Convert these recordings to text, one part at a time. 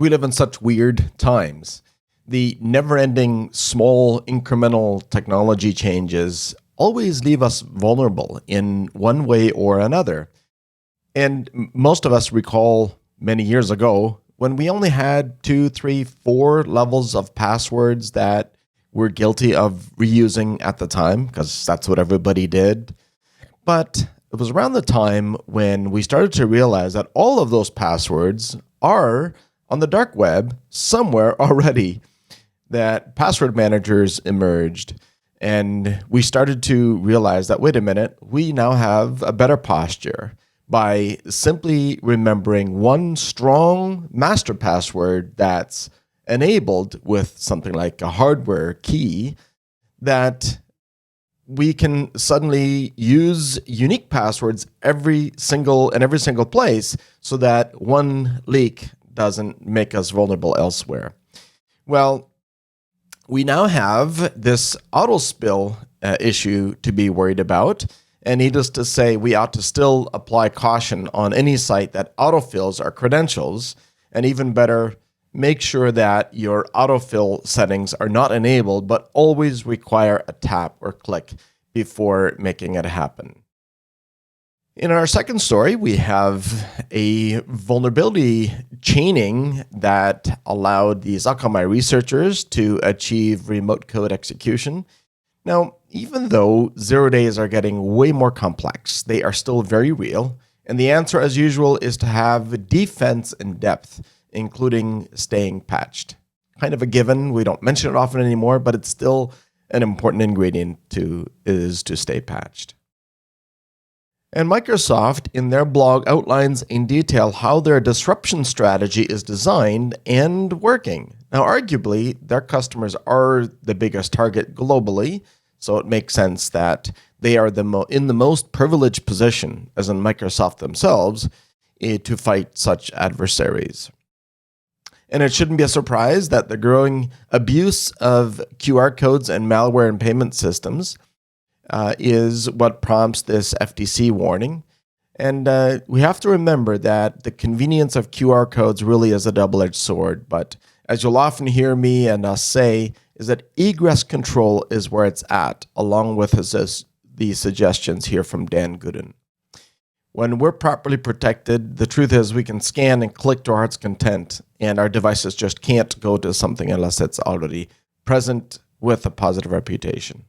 We live in such weird times. The never-ending small incremental technology changes always leave us vulnerable in one way or another. And most of us recall many years ago when we only had 2, 3, 4 levels of passwords that we're guilty of reusing at the time, because that's what everybody did. But it was around the time when we started to realize that all of those passwords are on the dark web somewhere already, that password managers emerged. And we started to realize that, wait a minute, we now have a better posture by simply remembering one strong master password that's enabled with something like a hardware key, that we can suddenly use unique passwords every single place so that one leak doesn't make us vulnerable elsewhere. Well, we now have this AutoSpill issue to be worried about. And needless to say, we ought to still apply caution on any site that autofills our credentials. And even better, make sure that your autofill settings are not enabled, but always require a tap or click before making it happen. In our second story, we have a vulnerability chaining that allowed these Akamai researchers to achieve remote code execution. Now, even though 0 days are getting way more complex, they are still very real. And the answer, as usual, is to have defense in depth, including staying patched. Kind of a given. We don't mention it often anymore, but it's still an important ingredient to stay patched. And Microsoft, in their blog, outlines in detail how their disruption strategy is designed and working. Now, arguably, their customers are the biggest target globally, so it makes sense that they are in the most privileged position, as in Microsoft themselves, to fight such adversaries. And it shouldn't be a surprise that the growing abuse of QR codes and malware in payment systems is what prompts this FTC warning. And we have to remember that the convenience of QR codes really is a double-edged sword. But as you'll often hear me and us say, is that egress control is where it's at, along with the suggestions here from Dan Gooden. When we're properly protected, the truth is we can scan and click to our heart's content, and our devices just can't go to something unless it's already present with a positive reputation.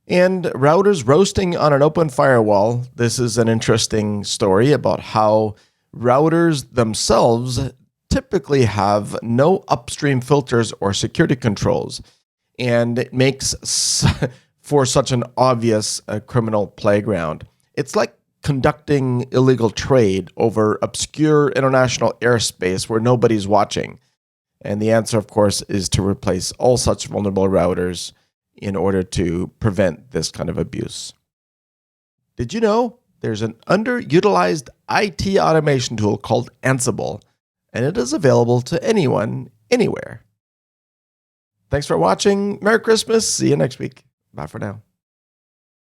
And routers roasting on an open firewall. This is an interesting story about how routers themselves typically have no upstream filters or security controls. And it makes for such an obvious criminal playground. It's like conducting illegal trade over obscure international airspace where nobody's watching. And the answer, of course, is to replace all such vulnerable routers in order to prevent this kind of abuse. Did you know there's an underutilized IT automation tool called Ansible, and it is available to anyone, anywhere. Thanks for watching. Merry Christmas. See you next week. Bye for now.